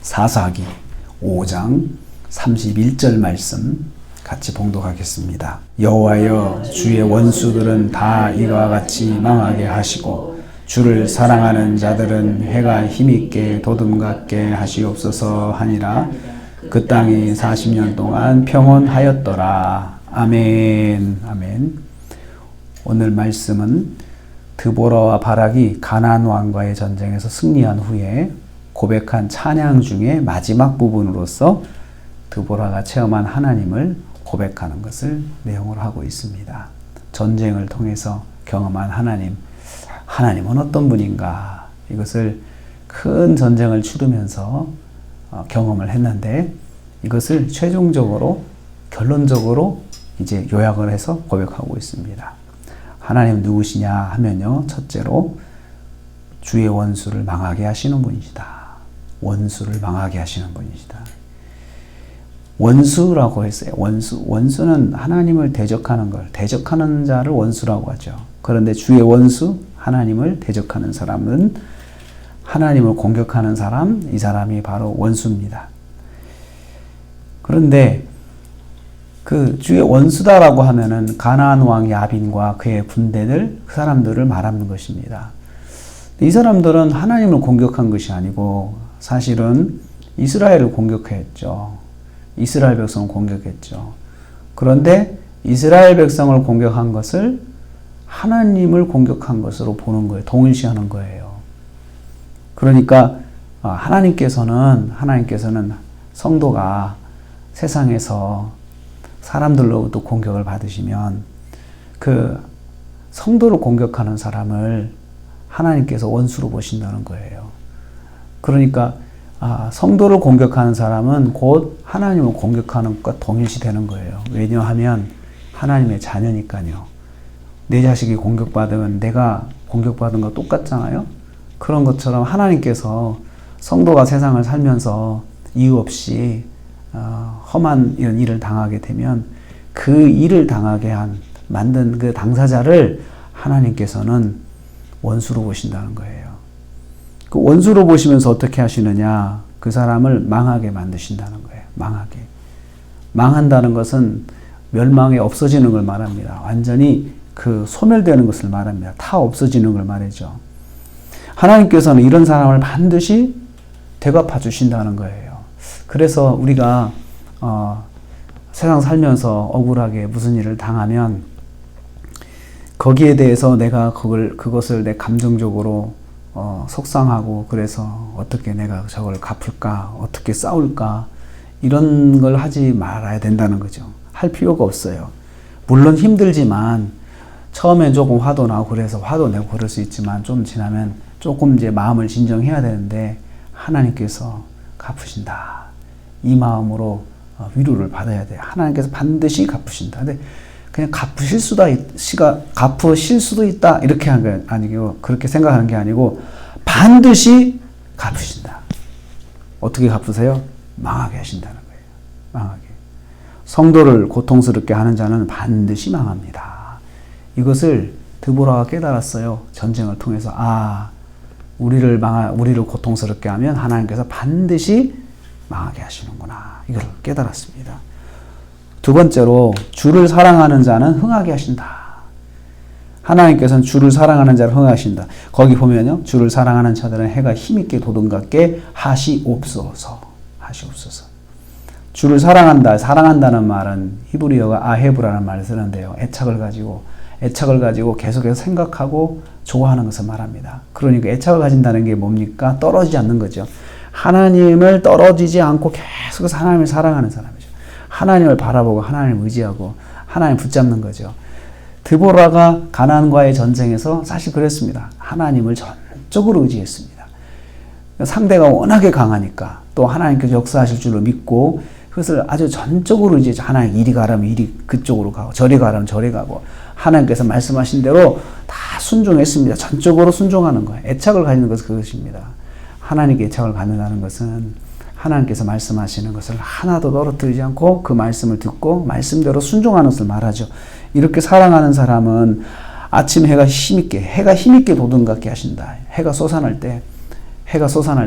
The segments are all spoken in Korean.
사사기 5장 31절 말씀 같이 봉독하겠습니다. 여호와여, 주의 원수들은 다 이와 같이 망하게 하시고 주를 사랑하는 자들은 해가 힘있게 도둠같게 하시옵소서 하니라. 그 땅이 40년 동안 평온하였더라. 아멘. 아멘. 오늘 말씀은 드보라와 바락이 가나안 왕과의 전쟁에서 승리한 후에 고백한 찬양 중에 마지막 부분으로서 드보라가 체험한 하나님을 고백하는 것을 내용으로 하고 있습니다. 전쟁을 통해서 경험한 하나님은 어떤 분인가, 이것을 큰 전쟁을 치르면서 경험을 했는데, 이것을 최종적으로 결론적으로 이제 요약을 해서 고백하고 있습니다. 하나님 누구시냐 하면요, 첫째로 주의 원수를 망하게 하시는 분이시다. 원수를 망하게 하시는 분이시다. 원수라고 했어요. 원수는 하나님을 대적하는 자를 원수라고 하죠. 그런데 주의 원수, 하나님을 대적하는 사람은, 하나님을 공격하는 사람, 이 사람이 바로 원수입니다. 그런데 그 주의 원수다라고 하면은 가나안 왕 야빈과 그의 군대들, 그 사람들을 말하는 것입니다. 이 사람들은 하나님을 공격한 것이 아니고 사실은 이스라엘을 공격했죠. 이스라엘 백성을 공격했죠. 그런데 이스라엘 백성을 공격한 것을 하나님을 공격한 것으로 보는 거예요. 동일시하는 거예요. 그러니까 하나님께서는 성도가 세상에서 사람들로부터 공격을 받으시면 그 성도를 공격하는 사람을 하나님께서 원수로 보신다는 거예요. 그러니까 성도를 공격하는 사람은 곧 하나님을 공격하는 것과 동일시 되는 거예요. 왜냐하면 하나님의 자녀니까요. 내 자식이 공격받으면 내가 공격받은 거 똑같잖아요. 그런 것처럼 하나님께서 성도가 세상을 살면서 이유 없이 험한 이런 일을 당하게 되면 그 일을 당하게 만든 그 당사자를 하나님께서는 원수로 보신다는 거예요. 그 원수로 보시면서 어떻게 하시느냐? 그 사람을 망하게 만드신다는 거예요. 망한다는 것은 멸망에 없어지는 걸 말합니다. 완전히 그 소멸되는 것을 말합니다. 다 없어지는 걸 말이죠. 하나님께서는 이런 사람을 반드시 대갚아 주신다는 거예요. 그래서 우리가 세상 살면서 억울하게 무슨 일을 당하면 거기에 대해서 내가 그것을 내 감정적으로 속상하고, 그래서 어떻게 내가 저걸 갚을까, 어떻게 싸울까, 이런 걸 하지 말아야 된다는 거죠. 할 필요가 없어요. 물론 힘들지만 처음엔 조금 화도 나고 그래서 화도 내고 그럴 수 있지만 좀 지나면 조금 이제 마음을 진정해야 되는데 하나님께서 갚으신다. 이 마음으로 위로를 받아야 돼요. 하나님께서 반드시 갚으신다. 근데 그냥 갚으실 수도 있다 이렇게 한 게 아니고, 그렇게 생각하는 게 아니고 반드시 갚으신다. 어떻게 갚으세요? 망하게 하신다는 거예요. 망하게. 성도를 고통스럽게 하는 자는 반드시 망합니다. 이것을 드보라가 깨달았어요. 전쟁을 통해서. 우리를 고통스럽게 하면 하나님께서 반드시 망하게 하시는구나. 이걸 깨달았습니다. 두 번째로, 주를 사랑하는 자는 흥하게 하신다. 하나님께서는 주를 사랑하는 자를 흥하게 하신다. 거기 보면요, 주를 사랑하는 자들은 해가 힘있게 도둠같게 하시옵소서. 주를 사랑한다는 말은 히브리어가 아헤브라는 말을 쓰는데요. 애착을 가지고 계속해서 생각하고 좋아하는 것을 말합니다. 그러니까 애착을 가진다는 게 뭡니까? 떨어지지 않는 거죠. 하나님을 떨어지지 않고 계속해서 하나님을 사랑하는 사람이죠. 하나님을 바라보고 하나님을 의지하고 하나님 붙잡는 거죠. 드보라가 가나안과의 전쟁에서 사실 그랬습니다. 하나님을 전적으로 의지했습니다. 상대가 워낙에 강하니까, 또 하나님께서 역사하실 줄로 믿고 그것을 아주 전적으로 의지해서, 하나님 이리 가라면 이리 그쪽으로 가고, 저리 가라면 저리 가고, 하나님께서 말씀하신 대로 다 순종했습니다. 전적으로 순종하는 거예요. 애착을 가지는 것은 그것입니다. 하나님께 애착을 갖는다는 것은 하나님께서 말씀하시는 것을 하나도 떨어뜨리지 않고 그 말씀을 듣고 말씀대로 순종하는 것을 말하죠. 이렇게 사랑하는 사람은 아침 해가 힘있게 도둠같게 하신다. 해가 솟아날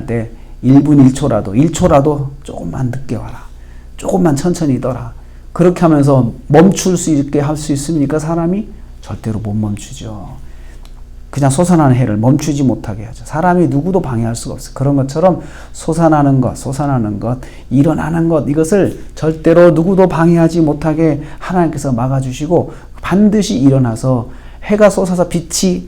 때 1분 1초라도 조금만 늦게 와라. 조금만 천천히 떠라. 그렇게 하면서 멈출 수 있게 할 수 있습니까? 사람이? 절대로 못 멈추죠. 그냥 솟아나는 해를 멈추지 못하게 하죠. 사람이 누구도 방해할 수가 없어요. 그런 것처럼 솟아나는 것, 일어나는 것, 이것을 절대로 누구도 방해하지 못하게 하나님께서 막아주시고 반드시 일어나서 해가 솟아서 빛이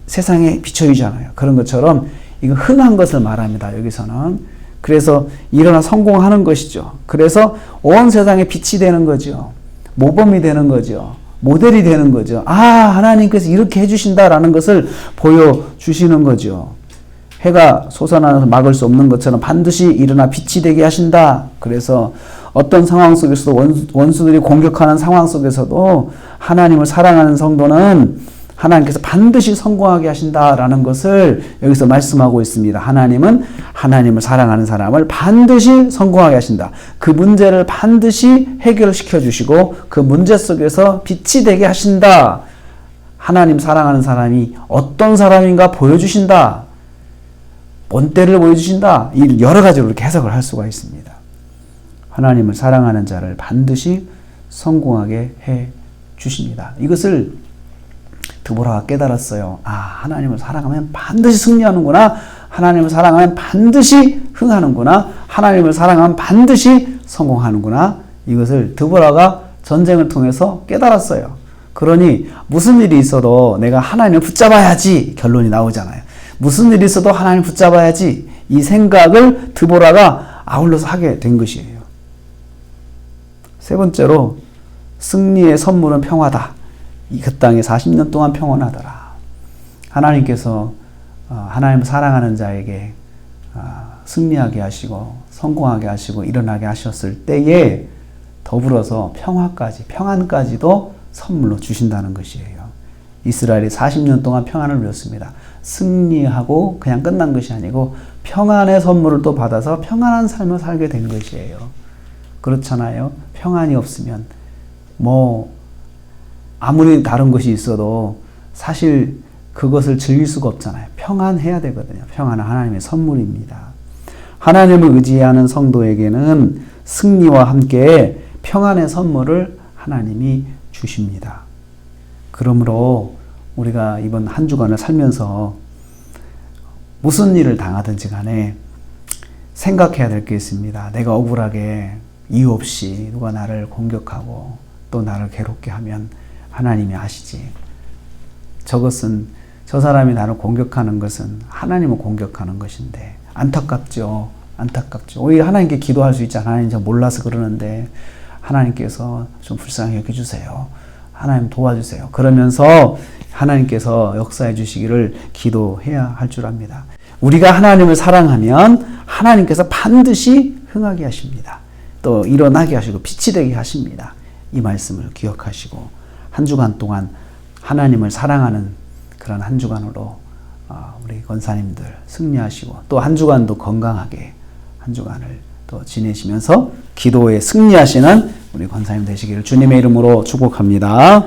세상에 비춰지잖아요. 그런 것처럼 이거 흔한 것을 말합니다. 여기서는. 그래서 일어나 성공하는 것이죠. 그래서 온 세상에 빛이 되는 거죠. 모범이 되는 거죠. 모델이 되는 거죠. 아, 하나님께서 이렇게 해주신다라는 것을 보여주시는 거죠. 해가 솟아나서 막을 수 없는 것처럼 반드시 일어나 빛이 되게 하신다. 그래서 어떤 상황 속에서도 원수들이 공격하는 상황 속에서도 하나님을 사랑하는 성도는 하나님께서 반드시 성공하게 하신다라는 것을 여기서 말씀하고 있습니다. 하나님은 하나님을 사랑하는 사람을 반드시 성공하게 하신다. 그 문제를 반드시 해결시켜 주시고 그 문제 속에서 빛이 되게 하신다. 하나님 사랑하는 사람이 어떤 사람인가 보여주신다. 본때를 보여주신다. 이 여러 가지로 이렇게 해석을 할 수가 있습니다. 하나님을 사랑하는 자를 반드시 성공하게 해 주십니다. 이것을 드보라가 깨달았어요. 아, 하나님을 사랑하면 반드시 승리하는구나. 하나님을 사랑하면 반드시 흥하는구나. 하나님을 사랑하면 반드시 성공하는구나. 이것을 드보라가 전쟁을 통해서 깨달았어요. 그러니 무슨 일이 있어도 내가 하나님을 붙잡아야지 결론이 나오잖아요. 무슨 일이 있어도 하나님을 붙잡아야지 이 생각을 드보라가 아울러서 하게 된 것이에요. 세 번째로 승리의 선물은 평화다. 그 땅에 40년 동안 평온하더라. 하나님께서 하나님을 사랑하는 자에게 승리하게 하시고 성공하게 하시고 일어나게 하셨을 때에 더불어서 평안까지도 선물로 주신다는 것이에요. 이스라엘이 40년 동안 평안을 누렸습니다. 승리하고 그냥 끝난 것이 아니고 평안의 선물을 또 받아서 평안한 삶을 살게 된 것이에요. 그렇잖아요. 평안이 없으면 아무리 다른 것이 있어도 사실 그것을 즐길 수가 없잖아요. 평안해야 되거든요. 평안은 하나님의 선물입니다. 하나님을 의지하는 성도에게는 승리와 함께 평안의 선물을 하나님이 주십니다. 그러므로 우리가 이번 한 주간을 살면서 무슨 일을 당하든지 간에 생각해야 될 게 있습니다. 내가 억울하게 이유 없이 누가 나를 공격하고 또 나를 괴롭게 하면 하나님이 아시지. 저 사람이 나를 공격하는 것은 하나님을 공격하는 것인데 안타깝죠. 오히려 하나님께 기도할 수 있잖아요. 하나님 저 몰라서 그러는데 하나님께서 좀 불쌍히 여겨주세요. 하나님 도와주세요. 그러면서 하나님께서 역사해 주시기를 기도해야 할 줄 압니다. 우리가 하나님을 사랑하면 하나님께서 반드시 흥하게 하십니다. 또 일어나게 하시고 빛이 되게 하십니다. 이 말씀을 기억하시고 한 주간 동안 하나님을 사랑하는 그런 한 주간으로 우리 권사님들 승리하시고 또 한 주간도 건강하게 한 주간을 또 지내시면서 기도에 승리하시는 우리 권사님 되시기를 주님의 이름으로 축복합니다.